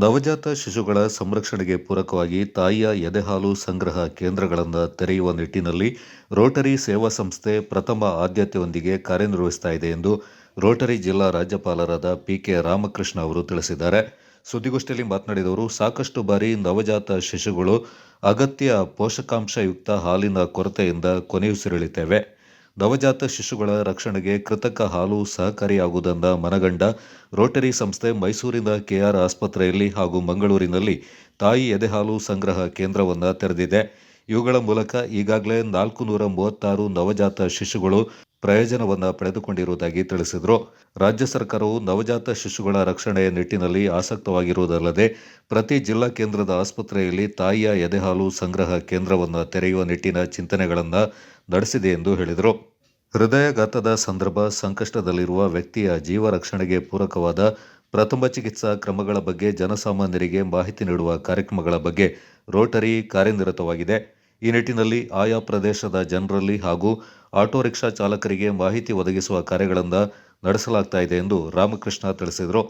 ನವಜಾತ ಶಿಶುಗಳ ಸಂರಕ್ಷಣೆಗೆ ಪೂರಕವಾಗಿ ತಾಯಿಯ ಎದೆಹಾಲು ಸಂಗ್ರಹ ಕೇಂದ್ರಗಳನ್ನು ತೆರೆಯುವ ನಿಟ್ಟಿನಲ್ಲಿ ರೋಟರಿ ಸೇವಾ ಸಂಸ್ಥೆ ಪ್ರಥಮ ಆದ್ಯತೆಯೊಂದಿಗೆ ಕಾರ್ಯನಿರ್ವಹಿಸ್ತಾ ಇದೆ ಎಂದು ರೋಟರಿ ಜಿಲ್ಲಾ ರಾಜ್ಯಪಾಲರಾದ ಪಿಕೆ ರಾಮಕೃಷ್ಣ ಅವರು ತಿಳಿಸಿದ್ದಾರೆ. ಸುದ್ದಿಗೋಷ್ಠಿಯಲ್ಲಿ ಮಾತನಾಡಿದ ಅವರು, ಸಾಕಷ್ಟು ಬಾರಿ ನವಜಾತ ಶಿಶುಗಳು ಅಗತ್ಯ ಪೋಷಕಾಂಶಯುಕ್ತ ಹಾಲಿನ ಕೊರತೆಯಿಂದ ಕೊನೆಯುಸಿರೆಳಿತೇವೆ. ನವಜಾತ ಶಿಶುಗಳ ರಕ್ಷಣೆಗೆ ಕೃತಕ ಹಾಲು ಸಹಕಾರಿಯಾಗುವುದನ್ನು ಮನಗಂಡ ರೋಟರಿ ಸಂಸ್ಥೆ ಮೈಸೂರಿನ ಕೆಆರ್ ಆಸ್ಪತ್ರೆಯಲ್ಲಿ ಹಾಗೂ ಮಂಗಳೂರಿನಲ್ಲಿ ತಾಯಿ ಎದೆಹಾಲು ಸಂಗ್ರಹ ಕೇಂದ್ರವನ್ನು ತೆರೆದಿದೆ. ಇವುಗಳ ಮೂಲಕ ಈಗಾಗಲೇ 436 ನವಜಾತ ಶಿಶುಗಳು ಪ್ರಯೋಜನವನ್ನು ಪಡೆದುಕೊಂಡಿರುವುದಾಗಿ ತಿಳಿಸಿದರು. ರಾಜ್ಯ ಸರ್ಕಾರವು ನವಜಾತ ಶಿಶುಗಳ ರಕ್ಷಣೆಯ ನಿಟ್ಟಿನಲ್ಲಿ ಆಸಕ್ತವಾಗಿರುವುದಲ್ಲದೆ ಪ್ರತಿ ಜಿಲ್ಲಾ ಕೇಂದ್ರದ ಆಸ್ಪತ್ರೆಯಲ್ಲಿ ತಾಯಿಯ ಎದೆಹಾಲು ಸಂಗ್ರಹ ಕೇಂದ್ರವನ್ನು ತೆರೆಯುವ ನಿಟ್ಟಿನ ಚಿಂತನೆಗಳನ್ನು ನಡೆಸಿದೆ ಎಂದು ಹೇಳಿದರು. ಹೃದಯಾಘಾತದ ಸಂದರ್ಭ ಸಂಕಷ್ಟದಲ್ಲಿರುವ ವ್ಯಕ್ತಿಯ ಜೀವ ರಕ್ಷಣೆಗೆ ಪೂರಕವಾದ ಪ್ರಥಮ ಚಿಕಿತ್ಸಾ ಕ್ರಮಗಳ ಬಗ್ಗೆ ಜನಸಾಮಾನ್ಯರಿಗೆ ಮಾಹಿತಿ ನೀಡುವ ಕಾರ್ಯಕ್ರಮಗಳ ಬಗ್ಗೆ ರೋಟರಿ ಕಾರ್ಯನಿರತವಾಗಿದೆ. ಈ ನಿಟ್ಟಿನಲ್ಲಿ ಆಯಾ ಪ್ರದೇಶದ ಜನರಲ್ಲಿ ಹಾಗೂ ಆಟೋ ರಿಕ್ಷಾ ಚಾಲಕರಿಗೆ ಮಾಹಿತಿ ಒದಗಿಸುವ ಕಾರ್ಯಗಳನ್ನು ನಡೆಸಲಾಗ್ತಾ ಇದೆ ಎಂದು ರಾಮಕೃಷ್ಣ ತಿಳಿಸಿದರು.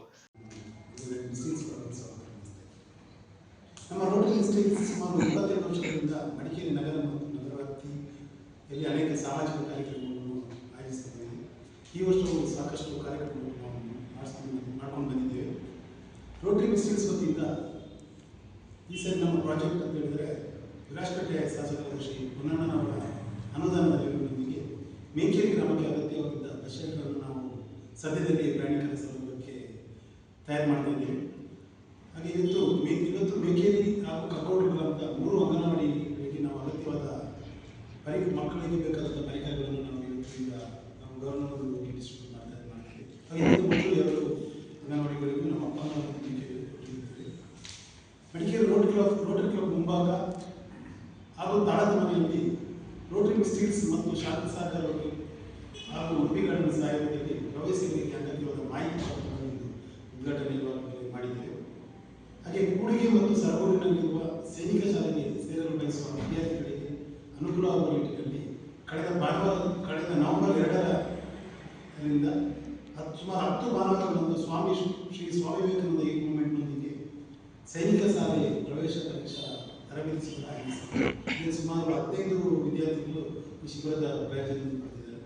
ನಮ್ಮ ರೋಟರಿ ಇನ್ಸ್ಟಿಟ್ಯೂಟ್ ಸುಮಾರು 22 ವರ್ಷಗಳಿಂದ ಮಡಿಕೇರಿ ನಗರ ಮತ್ತು ನಗರ ವ್ಯಾಪ್ತಿಯಲ್ಲಿ ಅನೇಕ ಸಾಮಾಜಿಕ ಕಾರ್ಯಕ್ರಮಗಳನ್ನು ಆಯೋಜಿಸುತ್ತಿದ್ದೇವೆ. ಈ ವರ್ಷವೂ ಸಾಕಷ್ಟು ಕಾರ್ಯಕ್ರಮಗಳನ್ನು ನಾವು ಮಾಡ್ಕೊಂಡು ಬಂದಿದ್ದೇವೆ. ರೋಟರಿ ಇನ್ಸ್ಟಿಟ್ಯೂಟ್ಸ್ ವತಿಯಿಂದ ಈ ಸರಿ ನಮ್ಮ ಪ್ರಾಜೆಕ್ಟ್ ಅಂತ ಹೇಳಿದರೆ ವಿರಾಜಪೇಟೆ ಶಾಸಕರಾದ ಶ್ರೀ ಪುನ್ನಣ್ಣನವರ ಅನುದಾನದ ನೆರವಿನೊಂದಿಗೆ ಮೇಕೇರಿ ಗ್ರಾಮಕ್ಕೆ ಅಗತ್ಯವಾಗಿದ್ದ ಬಸ್ ಶೆಲ್ಟರನ್ನು ನಾವು ಸದ್ಯದಲ್ಲಿ ಪ್ರಯಾಣಿಕರ ಸೌಲಭ್ಯಕ್ಕೆ ತಯಾರು ಮಾಡ್ತಾ ಇದ್ದೇವೆ. ಹಾಗೆ ಇವತ್ತು ಮೇಕೇರಿ ಹಾಗೂ ಕಕ್ಕೋಡಿಗಳಂತ 3 ಅಂಗನವಾಡಿಗಳಿಗೆ ನಾವು ಅಗತ್ಯವಾದ ಮಕ್ಕಳಿಗೆ ಬೇಕಾದ ಪರಿಕರಗಳನ್ನು ನಾವು ಇವತ್ತಿಂದ ನಾವು ಗವರ್ನರ್ಗೆ ಡಿಸ್ಟ್ರಿಬ್ಯೂಟ್ ಮಾಡ್ತೀವಿ. ಹಾಗೆ ಮೊದಲು 2 ಅಂಗನವಾಡಿಗಳಿಗೂ ನಮ್ಮ ಅಪ್ಪನ ಮಡಿಕೇರಿ ರೋಟರಿ ಕ್ಲಬ್ ಮುಂಭಾಗ ಹಾಗೂ ತಾಳದ ಮನೆಯಲ್ಲಿ ರೋಟರಿ ಇನ್ಸ್ಟಿಟ್ಯೂಟ್ಸ್ ಮತ್ತು ಶಾಂತಿ ಸಹಕಾರ ಹಾಗೂ ಉಡುಪಿ ಗಾರ್ಡನ್ ಸಹಯೋಗದಲ್ಲಿ ಪ್ರವೇಶಿಗಳಿಗೆ ಅಗತ್ಯವಾದ ಮಾಹಿತಿ ಪತ್ರಗಳನ್ನು ಉದ್ಘಾಟನೆ ಮಾಡಿದ್ದೇವೆ. ಹಾಗೆ ಕೂಡಿಗೆ ಮತ್ತು ಸರಗೂರಿನಲ್ಲಿರುವ ಸೈನಿಕ ಶಾಲೆಗೆ ಸೇರಲು ಬಯಸುವ ವಿದ್ಯಾರ್ಥಿಗಳಿಗೆ ಅನುಕೂಲವಾಗುವ ನಿಟ್ಟಿನಲ್ಲಿ ಕಳೆದ ನವೆಂಬರ್ 2ರಿಂದ ಸುಮಾರು 10 ಭಾನುವಾರಗಳಂದು ಶ್ರೀ ಸ್ವಾಮಿ ವಿವೇಕಾನಂದ ಯೂತ್ ಮೂವ್ಮೆಂಟ್ನೊಂದಿಗೆ ಸೈನಿಕ ಶಾಲೆ ಪ್ರವೇಶ ಪರೀಕ್ಷಾ ತರಬೇತಿ ಶಿಬಿರ ಆಯೋಜಿಸಿದೆ. ಸುಮಾರು 15 ವಿದ್ಯಾರ್ಥಿಗಳು ಈ ಶಿಬಿರದ ಪ್ರಯೋಜನವನ್ನು ಪಡೆದಿದ್ದಾರೆ.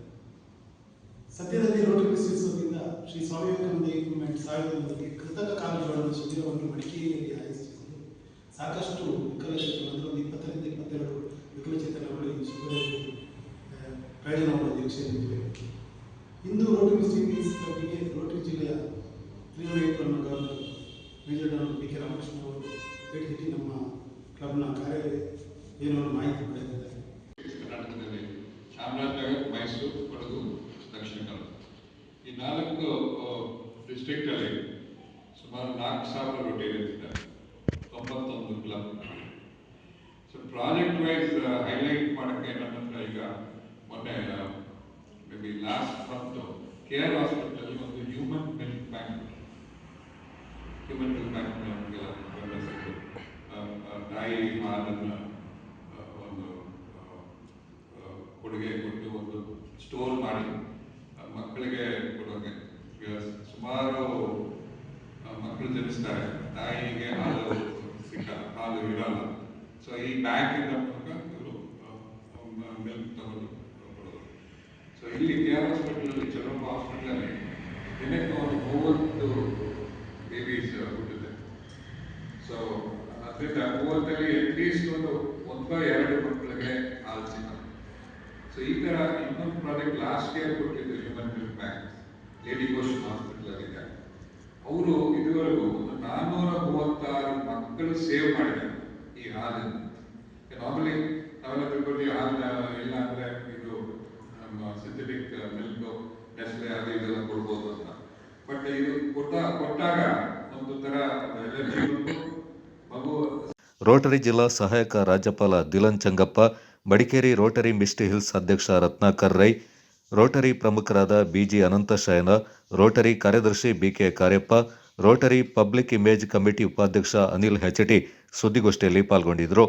ಸದ್ಯದಲ್ಲಿ ರೋಟರಿ ಇನ್ಸ್ಟಿಟ್ಯೂಟ್ಸ್ ವತಿಯಿಂದ ಶ್ರೀ ಸ್ವಾಮಿ ವಿವೇಕಾನಂದ ಯೂತ್ ಮೂವ್ಮೆಂಟ್ ಸಹಯೋಗದೊಂದಿಗೆ ಕೃತಕ ಕಾಲುಗಳನ್ನು ಶಿಬಿರವನ್ನು ಮಡಿಕೇರಿಯಲ್ಲಿ ಆಯೋಜಿಸಿಕೊಂಡು ಸಾಕಷ್ಟು ವಿಕಲಚೇತನರು 20ರಿಂದ 22 ವಿಕಲಚೇತನಗಳು ಈ ಶಿಬಿರದಲ್ಲಿ ಪ್ರಯೋಜನವನ್ನು ನಿರೀಕ್ಷೆಯಲ್ಲಿದ್ದೇವೆ. ಇಂದು ರೋಟರಿ ಇನ್ಸ್ಟಿಟ್ಯೂಟ್ಸ್ ಕ್ಲಬ್ಗೆ ರೋಟರಿ ಜಿಲ್ಲೆಯ ಕ್ರೀಡಾಪಟುಗಳನ್ನು governor major doctor PK Ramakrishna ಅವರು ಭೇಟಿ ನೀಡಿ ನಮ್ಮ ಕ್ಲಬ್ನ ಕಾರ್ಯ ಏನೋ ಮಾಹಿತಿ ಪಡೆದಿದ್ದಾರೆ. ಕರ್ನಾಟಕದಲ್ಲಿ ಚಾಮರಾಜನಗರ, ಮೈಸೂರು, ಕೊಡಗು, ದಕ್ಷಿಣ ಕನ್ನಡ ಈ 4 ಡಿಸ್ಟ್ರಿಕ್ಟಲ್ಲಿ ಸುಮಾರು 4,000 ರೋಟರಿ ಇರ್ತಿದ್ದಾರೆ, 91 club. So project wise highlight ಮಾಡೋಕ್ಕೆ ನನ್ನ ಹತ್ರ ಈಗ ಮೊನ್ನೆ maybe last month KR ಹಾಸ್ಪಿಟಲಲ್ಲಿ ಒಂದು ಹ್ಯೂಮನ್ ಮಿಲ್ಕ್ ಬ್ಯಾಂಕ್ ನಮಗೆಲ್ಲ ಬೆಂಬಲಿಸಿದ್ದು ತಾಯಿ ಹಾಲನ್ನು ಒಂದು ಕೊಡುಗೆ ಕೊಟ್ಟು ಒಂದು ಸ್ಟೋರ್ ಮಾಡಿ ಮಕ್ಕಳಿಗೆ ಕೊಡೋಕೆ. ಸುಮಾರು ಮಕ್ಕಳು ಜನಿಸ್ತಾರೆ, ತಾಯಿಗೆ ಹಾಲು ಇರಲ್ಲ. ಸೊ ಈ ಬ್ಯಾಂಕಿಂದ ಮೂಲಕ ಇವರು ಮಿಲ್ಕ್ ತಗೊಂಡು ಕೊಡೋದು. ಸೊ ಇಲ್ಲಿ KR ಹಾಸ್ಪಿಟಲಲ್ಲಿ, ಚಲಪ್ಪ ಹಾಸ್ಪಿಟಲಲ್ಲಿ ದಿನಕ್ಕೆ ಒಂದು 30 ಬೇಬೀಸ್ ಹುಟ್ಟಿದೆ. ಸೊ ಅದರಿಂದ 30ರಲ್ಲಿ ಅಟ್ಲೀಸ್ಟ್ ಒಂದು 1/2 ಮಕ್ಕಳಿಗೆ ಹಾಲು ಸಿಗುತ್ತೆ. ಸೊ ಈ ಥರ ಇನ್ನೊಂದು ಪ್ರಾಜೆಕ್ಟ್ ಲಾಸ್ಟ್ ಇಯರ್ ಕೊಟ್ಟಿದ್ದು ಹ್ಯೂಮನ್ ಮಿಲ್ಕ್ ಬ್ಯಾಂಕ್ ಲೇಡಿ ಗೋಶನ್ ಹಾಸ್ಪಿಟಲಲ್ಲಿದೆ. ಅವರು ಇದುವರೆಗೂ 436 ಮಕ್ಕಳು ಸೇವ್ ಮಾಡಿದ್ದಾರೆ ಈ ಹಾಲನ್ನು. ನಾರ್ಮಲಿ ನಾವೆಲ್ಲ ತಿಳ್ಕೊಳ್ತೀವಿ ಹಾಲನ್ನ ಇಲ್ಲ ಅಂದರೆ ಇದು ನಮ್ಮ ಸಿಂಥೆಟಿಕ್ ಮಿಲ್ಕ್ ನೆಸ್ಲೆ ಅದು ಇದೆಲ್ಲ ಕೊಡ್ಬೋದು ಅಂತ. ಬಟ್ ಇದು ಕೊಟ್ಟಾಗ ಒಂದು ಥರ ಎಲರ್ಜಿ ಬಂದು ಮಗು. ರೋಟರಿ ಜಿಲ್ಲಾ ಸಹಾಯಕ ರಾಜ್ಯಪಾಲ Dilan Changappa, Madikeri Rotary Misty Hills ಅಧ್ಯಕ್ಷ ರತ್ನಾಕರ್ ರೈ, ರೋಟರಿ ಪ್ರಮುಖರಾದ BG ಅನಂತಶಯನ, ರೋಟರಿ ಕಾರ್ಯದರ್ಶಿ BK Kariappa, Rotary public image committee ಉಪಾಧ್ಯಕ್ಷ ಅನಿಲ್ ಹೆಚಟಿ ಸುದ್ದಿಗೋಷ್ಠಿಯಲ್ಲಿ ಪಾಲ್ಗೊಂಡಿದ್ದರು.